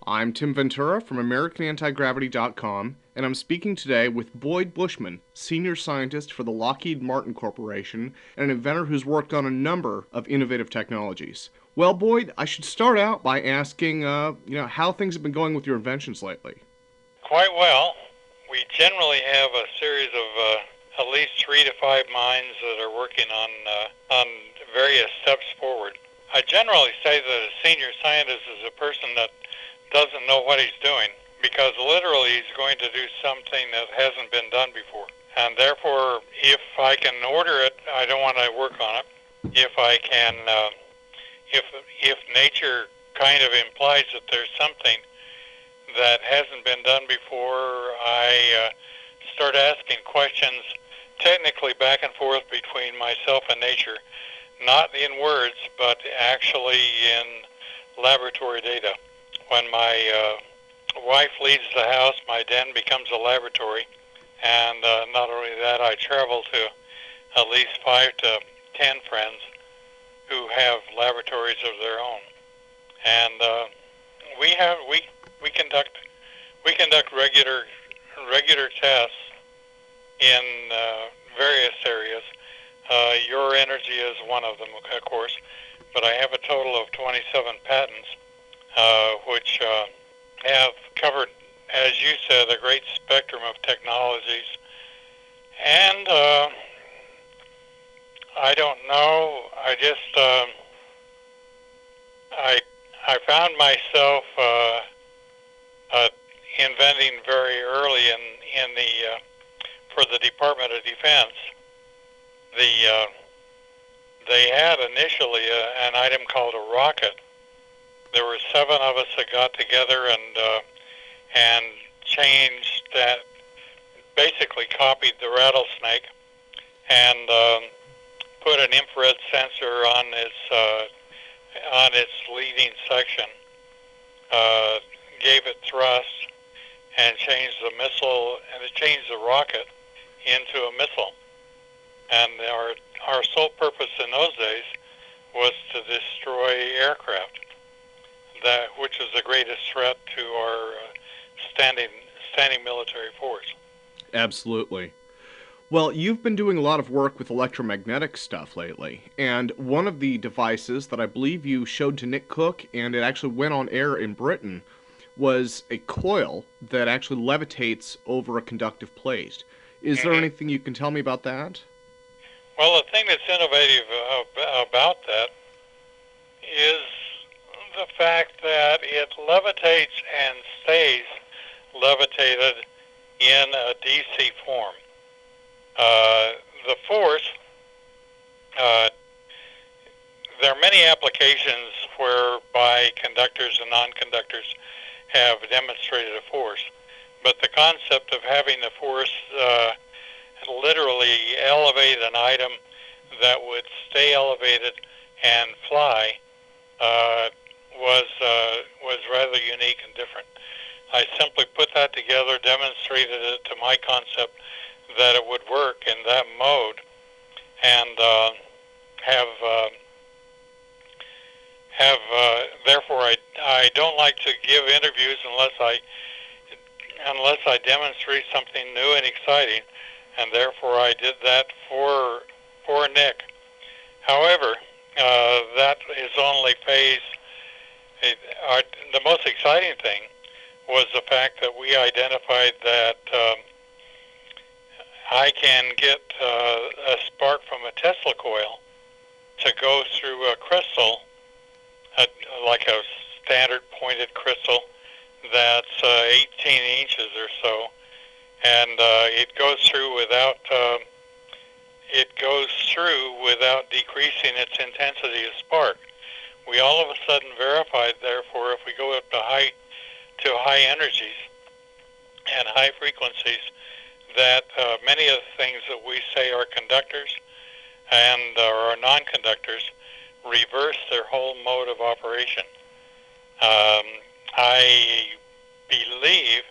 I'm Tim Ventura from AmericanAntiGravity.com, and I'm speaking today with Boyd Bushman, Senior Scientist for the Lockheed Martin Corporation and an inventor who's worked on a number of innovative technologies. Well, Boyd, I should start out by asking, how things have been going with your inventions lately. Quite well. We generally have a series of at least 3 to 5 minds that are working on various steps forward. I generally say that a senior scientist is a person that doesn't know what he's doing, because literally he's going to do something that hasn't been done before. And therefore, if I can order it, I don't want to work on it. If I can, if nature kind of implies that there's something that hasn't been done before, I start asking questions, technically back and forth between myself and nature, not in words, but actually in laboratory data. When my wife leaves the house, my den becomes a laboratory, and not only that, I travel to at least 5 to 10 friends who have laboratories of their own, and we conduct regular tests in various areas. Your energy is one of them, of course, but I have a total of 27 patents, which have covered, as you said, a great spectrum of technologies. And I don't know. I found myself inventing very early in the for the Department of Defense. They had initially an item called a rocket. There were 7 of us that got together and changed that, basically copied the rattlesnake and put an infrared sensor on its leading section, gave it thrust, and changed the missile, and it changed the rocket into a missile. And our sole purpose in those days was to destroy aircraft, which is the greatest threat to our standing military force. Absolutely. Well, you've been doing a lot of work with electromagnetic stuff lately, and one of the devices that I believe you showed to Nick Cook, and it actually went on air in Britain, was a coil that actually levitates over a conductive plate. Is there anything you can tell me about that? Well, the thing that's innovative about that is the fact that it levitates and stays levitated in a DC form. The force, there are many applications whereby conductors and non-conductors have demonstrated a force, but the concept of having the force literally elevate an item that would stay elevated and fly was rather unique and different. I simply put that together, demonstrated it to my concept that it would work in that mode, and therefore I don't like to give interviews unless I demonstrate something new and exciting, and therefore I did that for Nick. However, that is only phase. The most exciting thing was the fact that we identified that I can get a spark from a Tesla coil to go through a crystal, like a standard pointed crystal that's 18 inches or so, and it goes through without decreasing its intensity of spark. We all of a sudden verified, therefore, if we go up to high energies and high frequencies, that many of the things that we say are conductors and are non-conductors reverse their whole mode of operation. I believe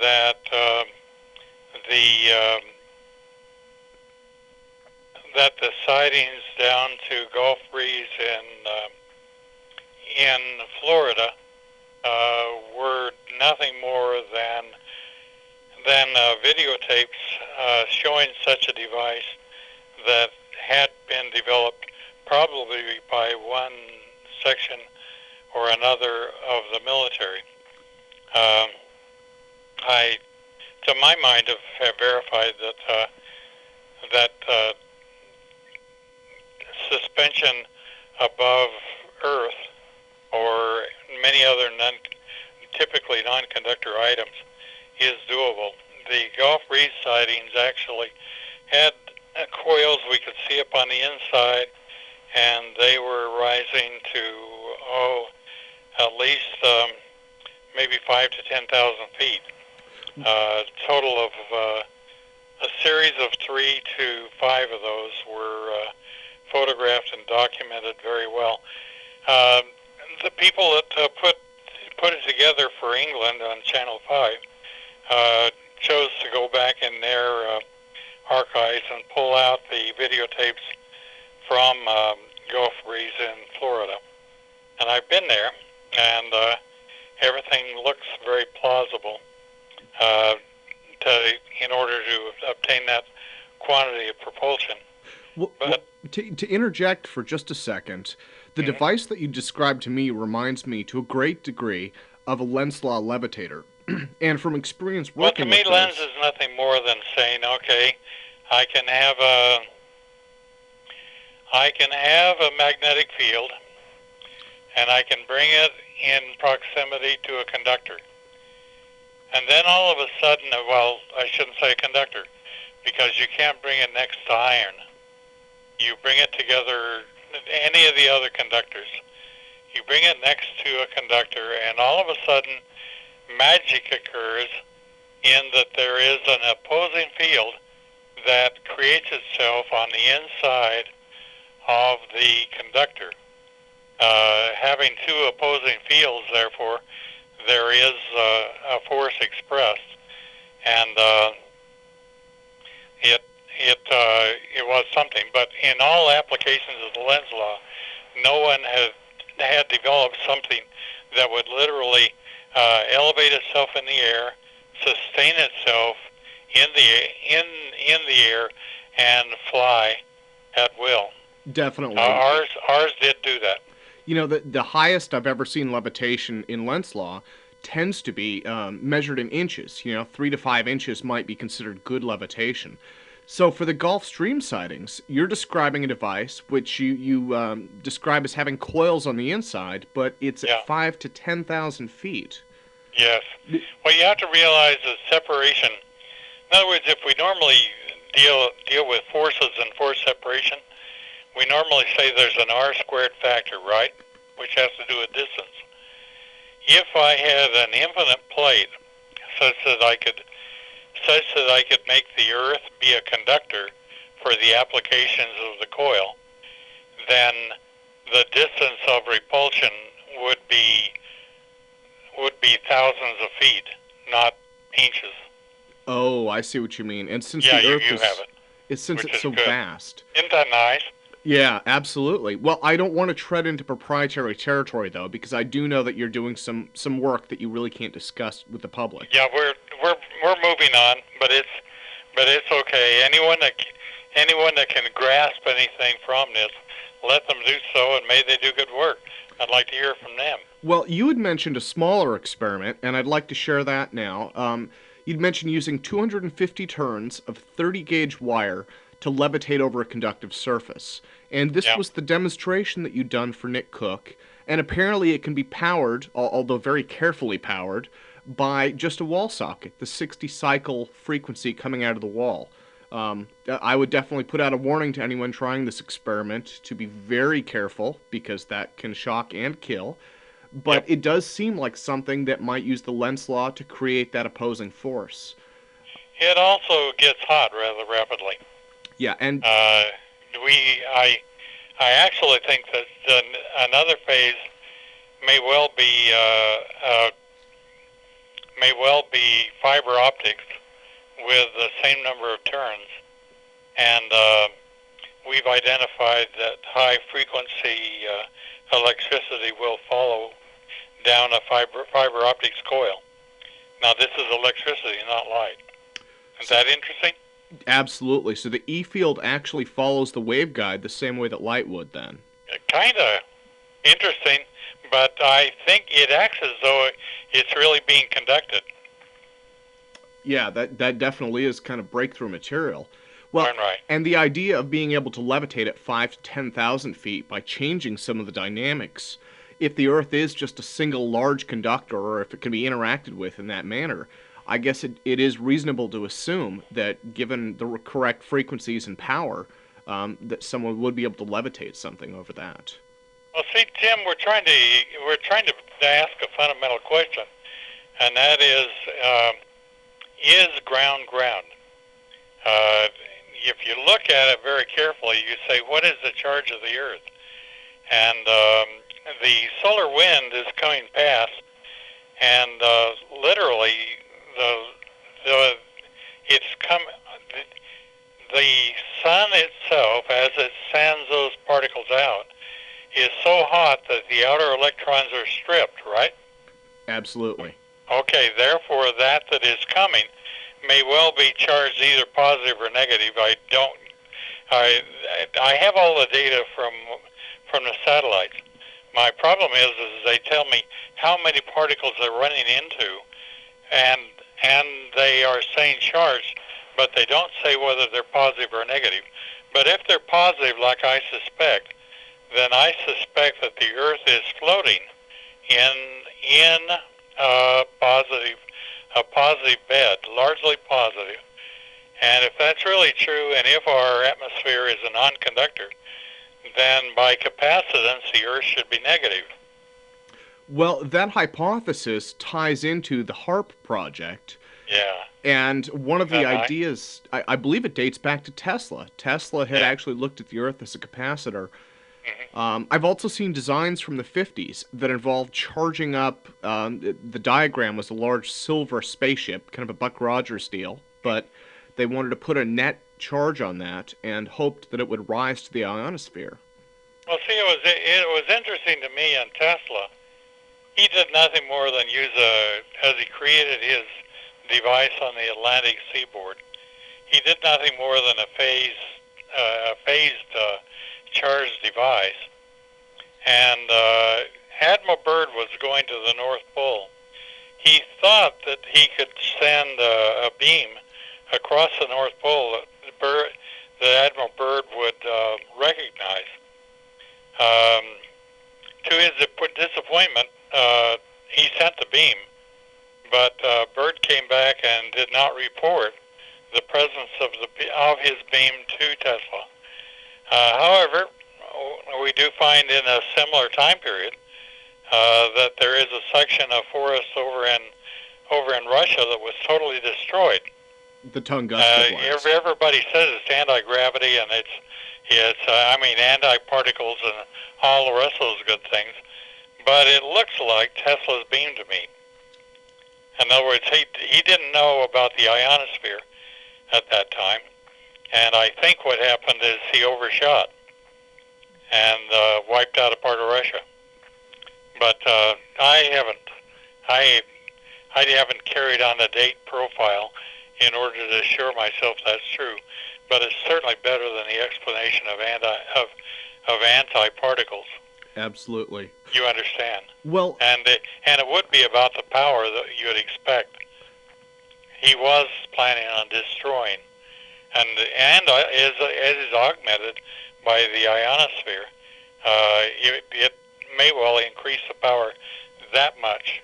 that the sightings down to Gulf Breeze in Florida nothing more than videotapes showing such a device that had been developed probably by one section or another of the military. I, to my mind, have verified that suspension above Earth or many other typically non-conductor items is doable. The Gulf Breeze sightings actually had coils we could see up on the inside, and they were rising to at least maybe 5 to 10,000 feet. Total of a series of 3 to 5 of those were photographed and documented very well. The people that put it together for England on Channel 5 chose to go back in their archives and pull out the videotapes from Gulf Breeze in Florida. And I've been there, and everything looks very plausible in order to obtain that quantity of propulsion. To interject for just a second, the device that you described to me reminds me to a great degree of a Lenz law levitator. And from experience working with to me, Lenz is nothing more than saying, okay, I can have a magnetic field, and I can bring it in proximity to a conductor. And then all of a sudden, well, I shouldn't say conductor, because you can't bring it next to iron. You bring it together, any of the other conductors. You bring it next to a conductor, and all of a sudden, magic occurs in that there is an opposing field that creates itself on the inside of the conductor. Having two opposing fields, therefore, there is a force expressed, and it was something. But in all applications of the Lenz law, no one had developed something that would literally elevate itself in the air, sustain itself in the air, and fly at will. Definitely. Ours did do that. You know, the highest I've ever seen levitation in Lenz law tends to be measured in inches. 3 to 5 inches might be considered good levitation. So for the Gulf Stream sightings, you're describing a device which you describe as having coils on the inside, but it's at 5 to 10,000 feet. Yes. Well, you have to realize the separation. In other words, if we normally deal with forces and force separation, we normally say there's an R squared factor, right? Which has to do with distance. If I had an infinite plate such that I could make the Earth be a conductor for the applications of the coil, then the distance of repulsion would be thousands of feet, not inches. Oh, I see what you mean. And since the Earth you have it. It's so vast. Isn't that nice? Yeah, absolutely. Well, I don't want to tread into proprietary territory though, because I do know that you're doing some work that you really can't discuss with the public. Yeah, we're moving on, but it's okay. Anyone that can grasp anything from this, let them do so, and may they do good work. I'd like to hear from them. Well, you had mentioned a smaller experiment, and I'd like to share that now. You'd mentioned using 250 turns of 30-gauge wire to levitate over a conductive surface. And this was the demonstration that you'd done for Nick Cook, and apparently it can be powered, although very carefully powered, by just a wall socket, the 60-cycle frequency coming out of the wall. I would definitely put out a warning to anyone trying this experiment to be very careful, because that can shock and kill. But it does seem like something that might use the Lenz law to create that opposing force. It also gets hot rather rapidly. Yeah, and I actually think that another phase may well be fiber optics with the same number of turns, and we've identified that high frequency electricity will follow down a fiber optics coil. Now, this is electricity, not light. Is So, that interesting? absolutely. So the E field actually follows the waveguide the same way that light would then. Kind of interesting, but I think it acts as though it's really being conducted. Yeah, that definitely is kind of breakthrough material. Well, Right. and the idea of being able to levitate at 5 to 10,000 feet by changing some of the dynamics, if the Earth is just a single large conductor or if it can be interacted with in that manner, I guess it is reasonable to assume that given the correct frequencies and power, that someone would be able to levitate something over that. Well, see, Tim, we're trying to ask a fundamental question, and that is ground ground? Uh, if you look at it very carefully, you say, what is the charge of the Earth? And the solar wind is coming past, and literally, the the it's come. The sun itself, as it sends those particles out, is so hot that the outer electrons are stripped. Right? Absolutely. Okay. Therefore, that is coming may well be charged either positive or negative. I don't. I have all the data from the satellites. My problem is they tell me how many particles they're running into, and and they are saying charged, but they don't say whether they're positive or negative. But if they're positive, like I suspect, then I suspect that the Earth is floating in positive a positive bed, largely positive. And if that's really true, and if our atmosphere is a non-conductor, then by capacitance, the Earth should be negative. Well, that hypothesis ties into the HARP project. Yeah. And one of the Uh-huh. ideas, I believe it dates back to Tesla. Tesla had Yeah. actually looked at the Earth as a capacitor. Hmm. I've also seen designs from the 50s that involved charging up. The diagram was a large silver spaceship, kind of a Buck Rogers deal, but they wanted to put a net charge on that and hoped that it would rise to the ionosphere. Well, see, it was interesting to me on Tesla. He did nothing more than as he created his device on the Atlantic seaboard. He did nothing more than a phased charged device. And Admiral Byrd was going to the North Pole. He thought that he could send a beam across the North Pole that Admiral Byrd would recognize. Um, to his disappointment, he sent the beam, but Byrd came back and did not report the presence of his beam to Tesla. However, we do find in a similar time period that there is a section of forest over in Russia that was totally destroyed. The Tunguska blast. Everybody says it's anti-gravity and it's anti-particles and all the rest of those good things, but it looks like Tesla's beam to me. In other words, he didn't know about the ionosphere at that time, and I think what happened is he overshot and wiped out a part of Russia. But I haven't carried on a date profile in order to assure myself that's true. But it's certainly better than the explanation of anti-particles. Absolutely. You understand? Well, And it would be about the power that you would expect. He was planning on destroying, and as is augmented by the ionosphere, it may well increase the power that much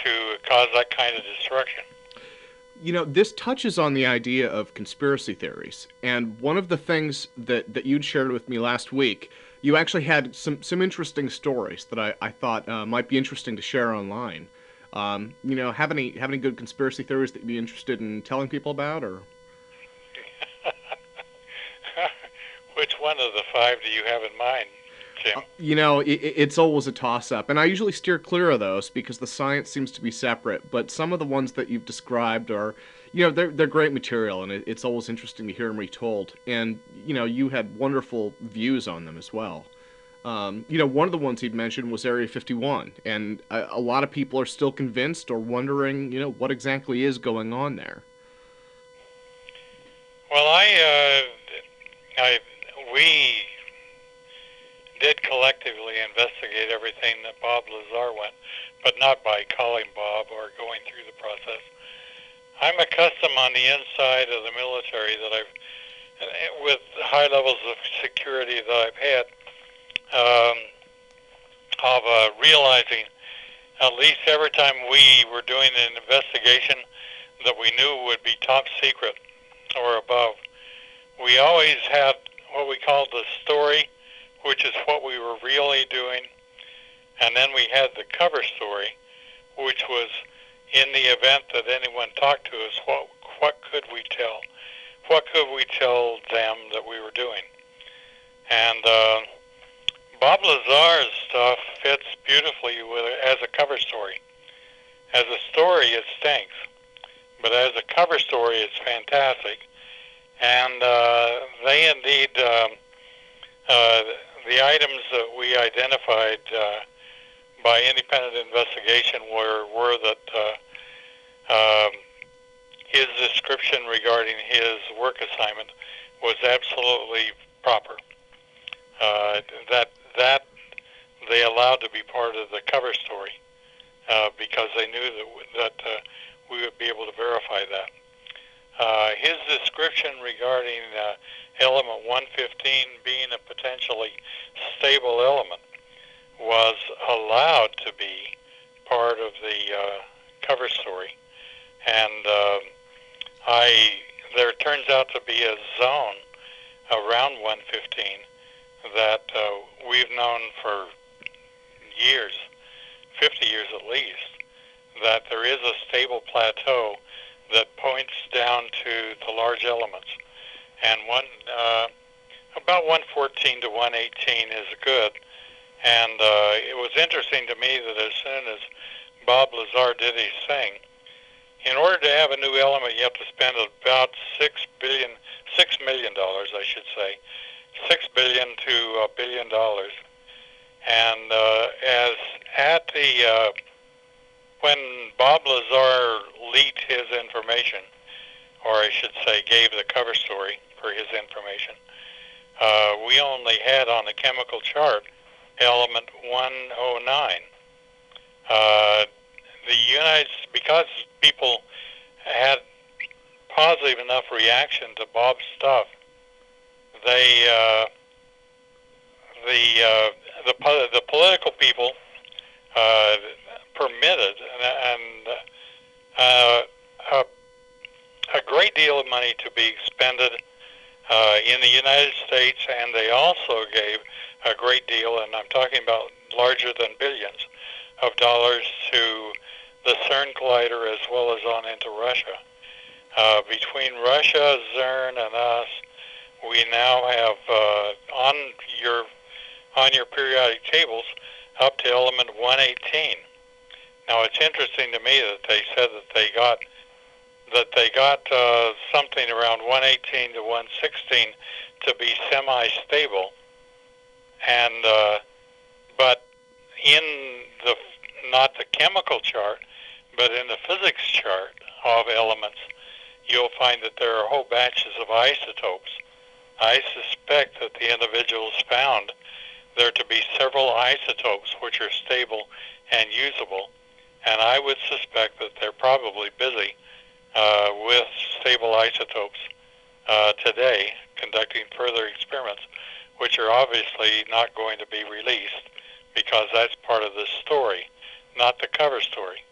to cause that kind of destruction. you know, this touches on the idea of conspiracy theories. And one of the things that you'd shared with me last week, you actually had some interesting stories that I thought might be interesting to share online. Have any good conspiracy theories that you'd be interested in telling people about, or? Which one of the five do you have in mind, Jim? It's always a toss-up, and I usually steer clear of those because the science seems to be separate. But some of the ones that you've described are, they're great material, and it's always interesting to hear them retold. And you had wonderful views on them as well. One of the ones he'd mentioned was Area 51, and a lot of people are still convinced or wondering, what exactly is going on there. Well, we did collectively investigate everything that Bob Lazar went, but not by calling Bob or going through the process. I'm accustomed on the inside of the military that with high levels of security that I've had, of realizing at least every time we were doing an investigation that we knew would be top secret or above, we always had what we called the story, which is what we were really doing, and then we had the cover story, which was in the event that anyone talked to us, what could we tell? What could we tell them that we were doing? And Bob Lazar's stuff fits beautifully as a cover story. As a story, it stinks, but as a cover story, it's fantastic. And they indeed, the items that we identified by independent investigation were that his description regarding his work assignment was absolutely proper. That they allowed to be part of the cover story because they knew that we would be able to verify that. His description regarding element 115 being a potentially stable element was allowed to be part of the cover story. And there turns out to be a zone around 115 that we've known for years, 50 years at least, that there is a stable plateau that points down to the large elements. And about 114 to 118 is good. And it was interesting to me that as soon as Bob Lazar did his thing, in order to have a new element, you have to spend about $6 million, I should say, $6 billion to $1 billion. And when Bob Lazar leaked his information, or I should say gave the cover story for his information, we only had on the chemical chart element 109. Because people had positive enough reaction to Bob's stuff, the political people permitted a great deal of money to be expended in the United States, and they also gave a great deal, and I'm talking about larger than billions of dollars, to the CERN collider as well as on into Russia. Between Russia, CERN, and us, we now have on your periodic tables up to element 118. Now it's interesting to me that they said that they got something around 118 to 116 to be semi-stable, and but in not the chemical chart, but in the physics chart of elements, you'll find that there are whole batches of isotopes. I suspect that the individuals found there to be several isotopes which are stable and usable, and I would suspect that they're probably busy with stable isotopes today, conducting further experiments, which are obviously not going to be released because that's part of the story, not the cover story.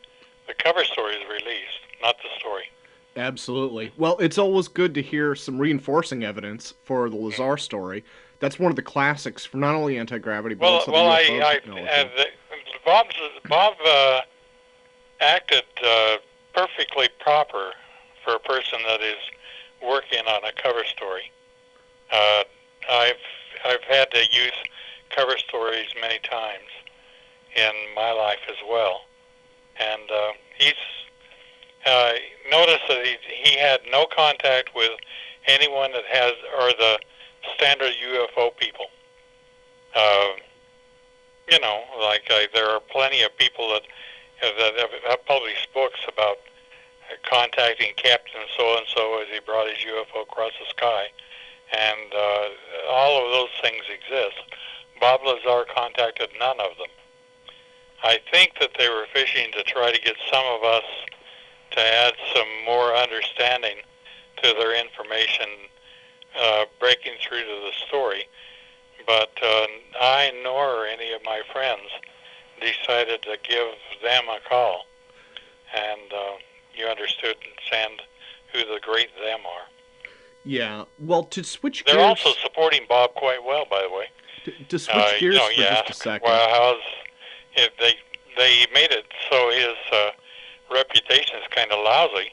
The cover story is released, not the story. Absolutely. Well, it's always good to hear some reinforcing evidence for the Lazar story. That's one of the classics for not only anti-gravity, but also the UFO technology. Bob acted perfectly proper for a person that is working on a cover story. I've had to use cover stories many times in my life as well, and he's noticed that he had no contact with anyone that has, or the standard UFO people. You know, like there are plenty of people that have published books about contacting Captain so-and-so as he brought his UFO across the sky. And all of those things exist. Bob Lazar contacted none of them. I think that they were fishing to try to get some of us to add some more understanding to their information, breaking through to the story. But I nor any of my friends decided to give them a call. And you understood and send who the great them are. Yeah. Well, to switch They're gears, also supporting Bob quite well, by the way. to switch gears You for just a ask, second. well, they made it so his reputation is kind of lousy,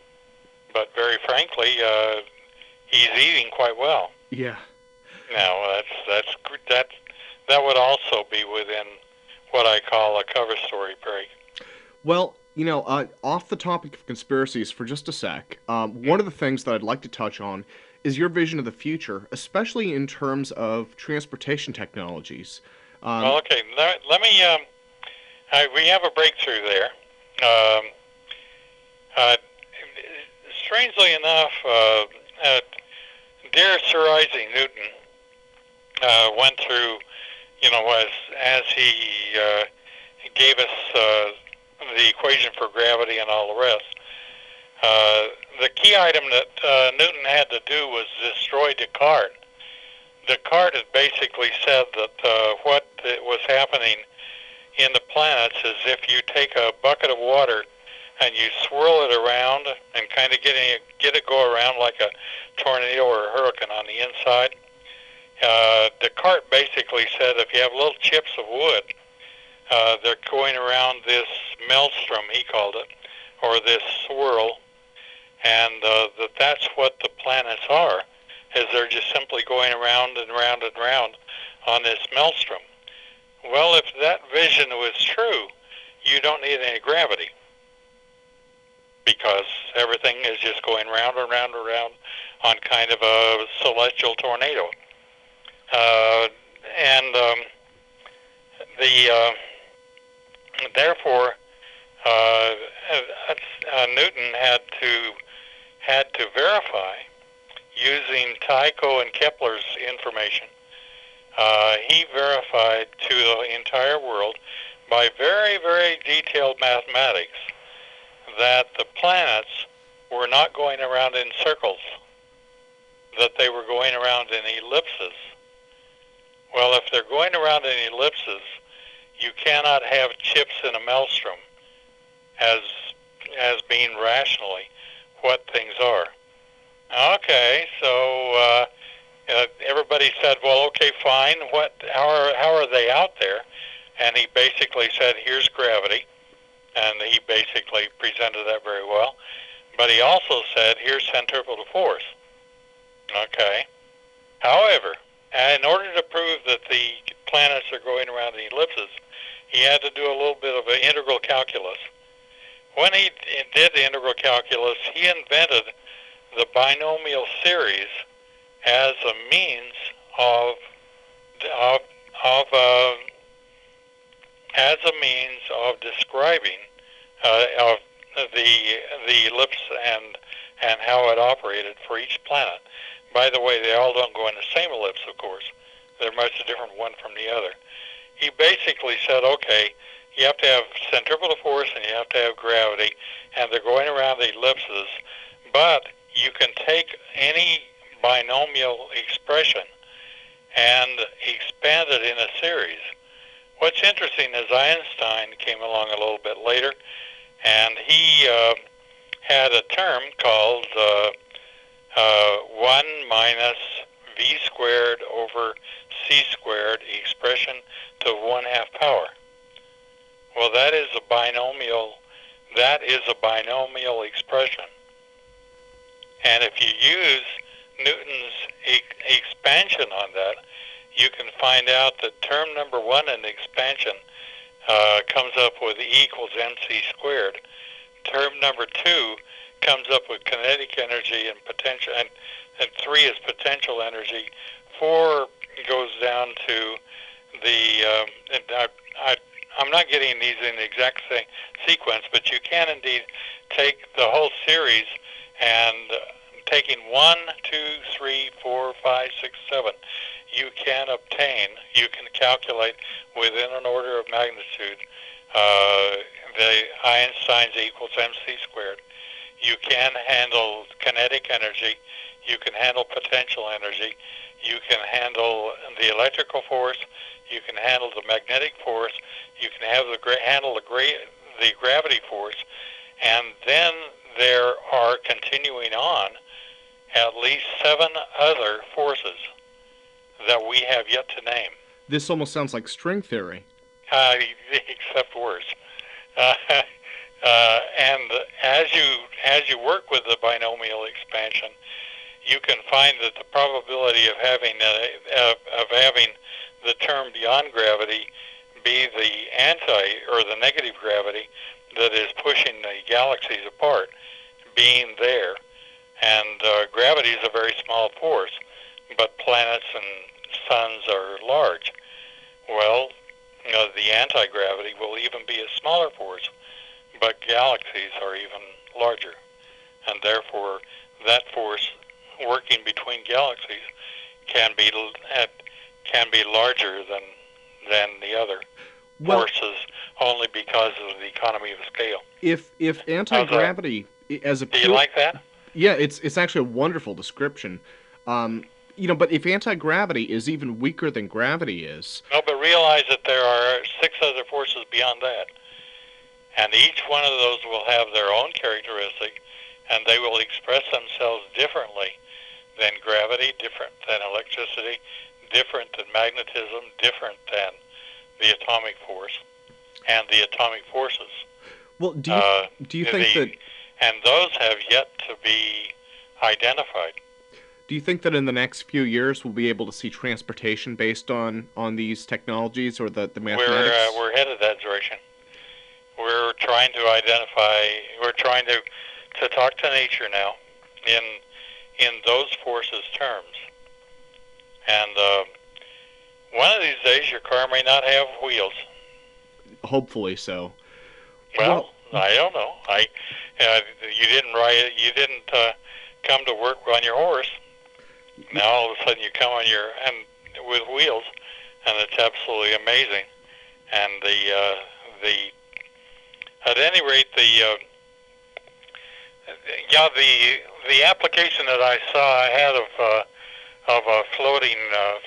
but very frankly, he's eating quite well. Yeah. Now that would also be within what I call a cover story break. Well, off the topic of conspiracies for just a sec, one of the things that I'd like to touch on is your vision of the future, especially in terms of transportation technologies. Well, okay, let me. We have a breakthrough there. Um, uh, Strangely enough, dear Sir Isaac Newton went through, as he gave us the equation for gravity and all the rest. The key item that Newton had to do was destroy Descartes. Descartes had basically said that what was happening in the planets is if you take a bucket of water and you swirl it around and kind of get it go around like a tornado or a hurricane on the inside. Descartes basically said if you have little chips of wood, they're going around this maelstrom, he called it, or this swirl, and that's what the planets are, is they're just simply going around and round and round on this maelstrom. Well, if that vision was true, you don't need any gravity, because everything is just going round and round and round on kind of a celestial tornado. Therefore, Newton had to verify using Tycho and Kepler's information. He verified to the entire world by very, very detailed mathematics that the planets were not going around in circles, that they were going around in ellipses. Well, if they're going around in ellipses, you cannot have chips in a maelstrom as being rationally what things are. Okay, so everybody said, well, okay, fine. How are they out there? And he basically said, here's gravity. And he basically presented that very well. But he also said, here's centripetal force. Okay. However, in order to prove that the planets are going around in ellipses, he had to do a little bit of an integral calculus. When he did the integral calculus, he invented the binomial series as a means of describing of the ellipse and how it operated for each planet. By the way, they all don't go in the same ellipse, of course. They're much different one from the other. He basically said, okay, you have to have centripetal force and you have to have gravity, and they're going around the ellipses, but you can take any binomial expression and expand it in a series. What's interesting is Einstein came along a little bit later, and he had a term called 1 minus v squared over c squared expression to 1/2 power. Well, that is a binomial expression. And if you use Newton's expansion on that, you can find out that term number 1 in the expansion comes up with E equals mc squared. Term number 2 comes up with kinetic energy and potential, and 3 is potential energy. 4 goes down to I'm not getting these in the exact same sequence, but you can indeed take the whole series and taking 1, 2, 3, 4, 5, 6, 7, you can calculate within an order of magnitude uh, the Einstein's equals mc squared. You can handle kinetic energy. You can handle potential energy. You can handle the electrical force. You can handle the magnetic force. You can handle the gravity force. And then there are, continuing on, at least 7 other forces that we have yet to name. This almost sounds like string theory. Except worse. Uh, and as you work with the binomial expansion, you can find that the probability of having the term beyond gravity be the the negative gravity that is pushing the galaxies apart, being there. And gravity is a very small force, but planets and suns are large. Well, the anti-gravity will even be a smaller force, but galaxies are even larger. And therefore, that force working between galaxies can be larger than the other forces, only because of the economy of scale. If anti-gravity as a do you like that? Yeah, it's actually a wonderful description. But if anti-gravity is even weaker than gravity is... No, but realize that there are 6 other forces beyond that. And each one of those will have their own characteristic, and they will express themselves differently than gravity, different than electricity, different than magnetism, different than the atomic force and the atomic forces. Well, do you think that... And those have yet to be identified. Do you think that in the next few years we'll be able to see transportation based on these technologies or the mathematics? We're headed that direction. We're trying to talk to nature now in those forces terms. And one of these days your car may not have wheels. Hopefully so. Well, I don't know. You didn't come to work on your horse. Now all of a sudden you come on with wheels, and it's absolutely amazing. And at any rate, the application that I saw ahead of a floating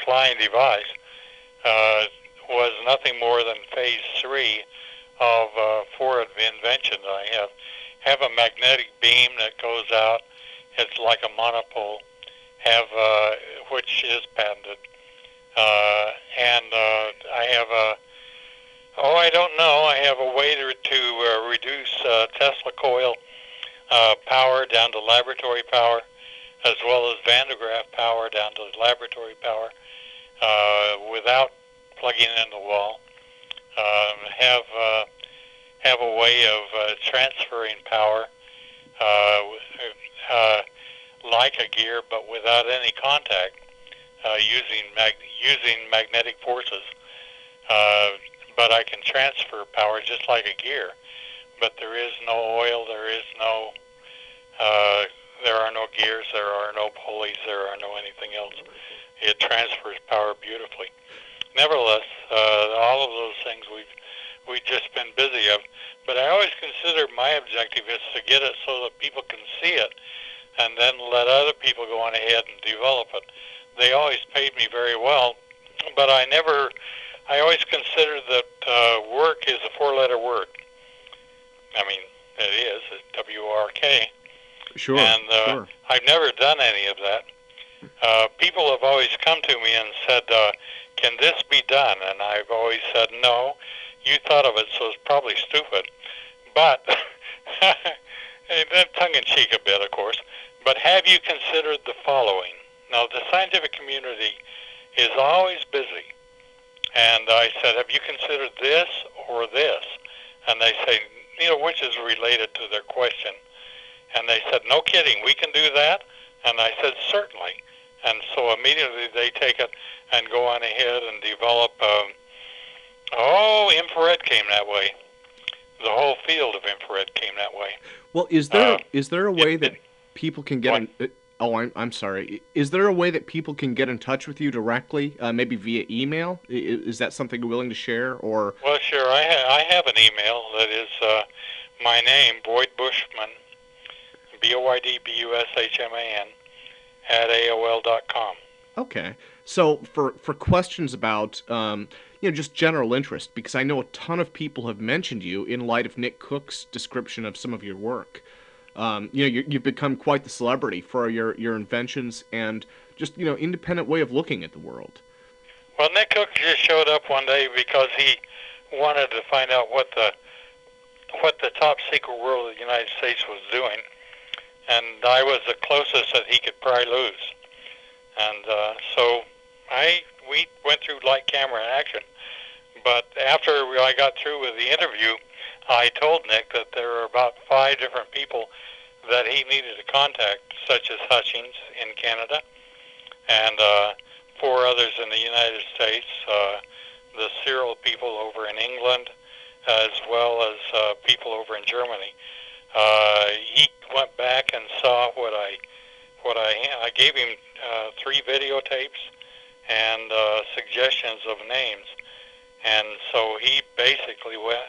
flying device was nothing more than phase 3 of 4 invention that I have a magnetic beam that goes out. It's like a monopole, which is patented, and I have I don't know. I have a way to reduce Tesla coil power down to laboratory power, as well as Van de Graaff power down to laboratory power, without plugging in the wall. Have a way of transferring power like a gear, but without any contact, using magnetic forces. But I can transfer power just like a gear. But there is no oil. There are no gears. There are no pulleys. There are no anything else. It transfers power beautifully. Nevertheless, all of those things we've just been busy of. But I always consider my objective is to get it so that people can see it, and then let other people go on ahead and develop it. They always paid me very well, but I always considered that work is a 4-letter word. I mean, it is. It's W-O-R-K. Sure, and sure. I've never done any of that. People have always come to me and said, can this be done? And I've always said, no, you thought of it, so it's probably stupid. But, tongue-in-cheek a bit, of course, but have you considered the following? Now, the scientific community is always busy. And I said, have you considered this or this? And they say, which is related to their question. And they said, no kidding, we can do that? And I said, certainly. And so immediately they take it and go on ahead and develop Oh, infrared came that way. The whole field of infrared came that way. Well, Uh, is there a it, way it, that people can get what? in? Oh, I'm sorry. Is there a way that people can get in touch with you directly, maybe via email? Is that something you're willing to share, or? Well, sure. I have an email that is my name, Boyd Bushman, BoydBushman at AOL.com. Okay. So for questions about just general interest, because I know a ton of people have mentioned you in light of Nick Cook's description of some of your work. You've become quite the celebrity for your inventions and just independent way of looking at the world. Well, Nick Cook just showed up one day because he wanted to find out what the top secret world of the United States was doing, and I was the closest that he could probably lose. And so we went through light camera action. But after I got through with the interview, I told Nick that there were about 5 different people that he needed to contact, such as Hutchings in Canada, and 4 others in the United States, the Cyril people over in England, as well as people over in Germany. He went back and saw I gave him 3 videotapes and suggestions of names, and so he basically went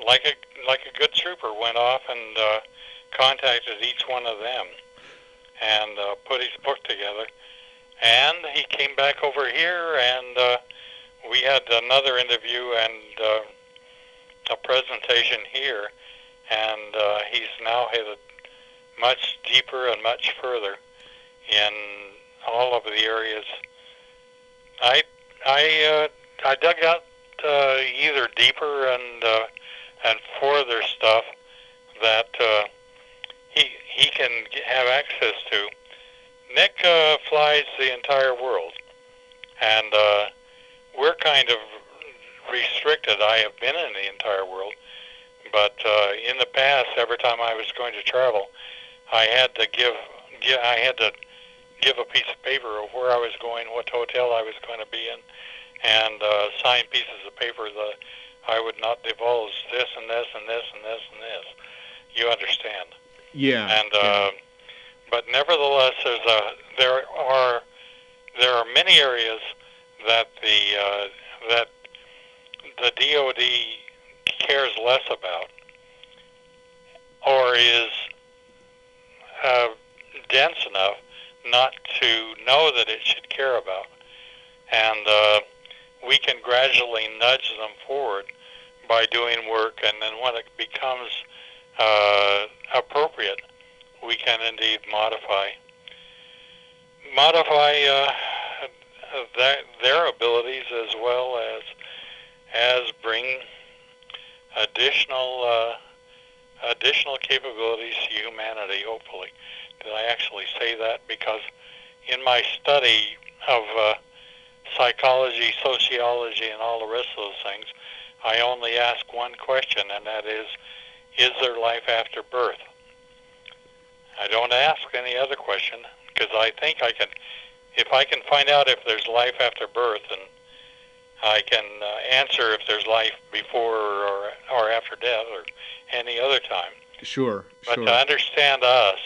like a good trooper, went off and contacted each one of them and put his book together. And he came back over here, and we had another interview and a presentation here, and he's now headed much deeper and much further in all of the areas. I dug out either deeper and further stuff that he can have access to. Nick flies the entire world, and we're kind of restricted. I have been in the entire world, but in the past, every time I was going to travel, I had to give a piece of paper of where I was going, what hotel I was going to be in, and sign pieces of paper that I would not divulge this and this and this and this and this. You understand? Yeah. And Yeah. but nevertheless, there are many areas that the DoD cares less about, or is dense enough not to know that it should care about, and we can gradually nudge them forward by doing work, and then when it becomes appropriate, we can indeed modify their abilities, as well as bring additional capabilities to humanity, hopefully. Did I actually say that? Because in my study of psychology, sociology, and all the rest of those things, I only ask one question, and that is there life after birth? I don't ask any other question, because I think if I can find out if there's life after birth, and I can answer if there's life before or after death or any other time. Sure. But to understand us,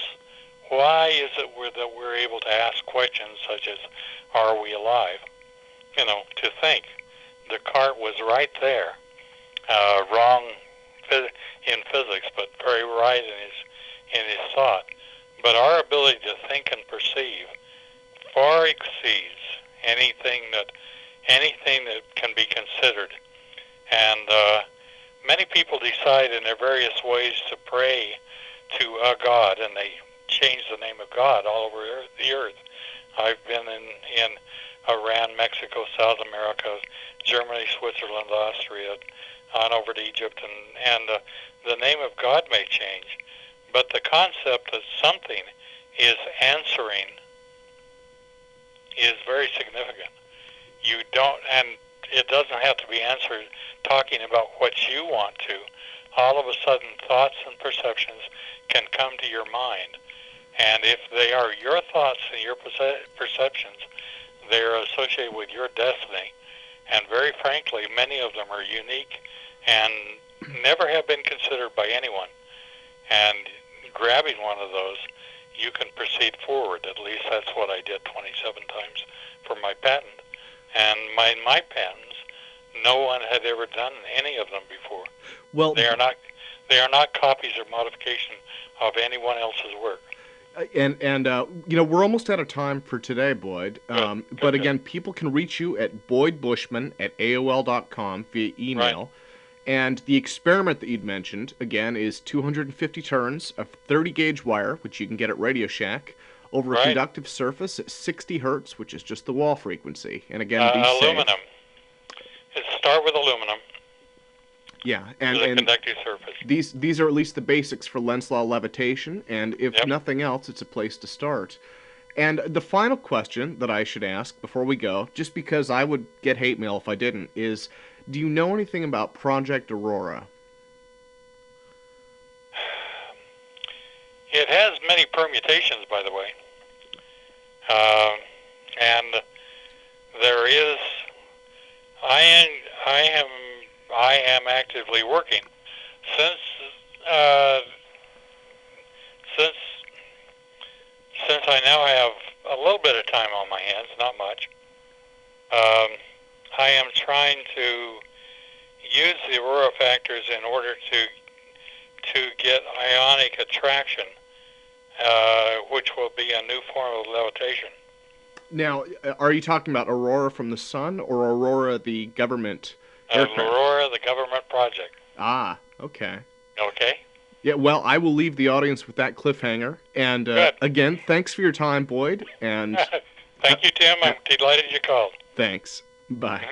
why is it that we're able to ask questions such as, are we alive? To think the cart was right there, wrong in physics, but very right in his thought. But our ability to think and perceive far exceeds anything that can be considered. And many people decide in their various ways to pray to a God, and they change the name of God all over the earth. I've been in Iran, Mexico, South America, Germany, Switzerland, Austria, on over to Egypt, and the name of God may change, but the concept that something is answering is very significant. You don't, and it doesn't have to be answered talking about what you want to. All of a sudden, thoughts and perceptions can come to your mind, and if they are your thoughts and your perceptions, they are associated with your destiny, and very frankly, many of them are unique and never have been considered by anyone. And grabbing one of those, you can proceed forward. At least that's what I did 27 times for my patent. And my patents, no one had ever done any of them before. Well, they are not copies or modification of anyone else's work. And we're almost out of time for today, Boyd. But again, people can reach you at boydbushman@aol.com via email. Right. And the experiment that you'd mentioned, again, is 250 turns of 30-gauge wire, which you can get at Radio Shack, over a conductive surface at 60 hertz, which is just the wall frequency. And again, be safe. Aluminum. Start with aluminum. Yeah, and conductive surface. These are at least the basics for Lenz law levitation, and if nothing else, it's a place to start. And the final question that I should ask before we go, just because I would get hate mail if I didn't, is, do you know anything about Project Aurora? It has many permutations, by the way. And there is, I am actively working since I now have a little bit of time on my hands, not much. I am trying to use the aurora factors in order to get ionic attraction, which will be a new form of levitation. Now, are you talking about Aurora from the sun or Aurora the government aircraft? Aurora the government project. Ah, okay. Okay. Yeah, well, I will leave the audience with that cliffhanger. And again, thanks for your time, Boyd. And thank you, Tim. I'm delighted you called. Thanks. Bye.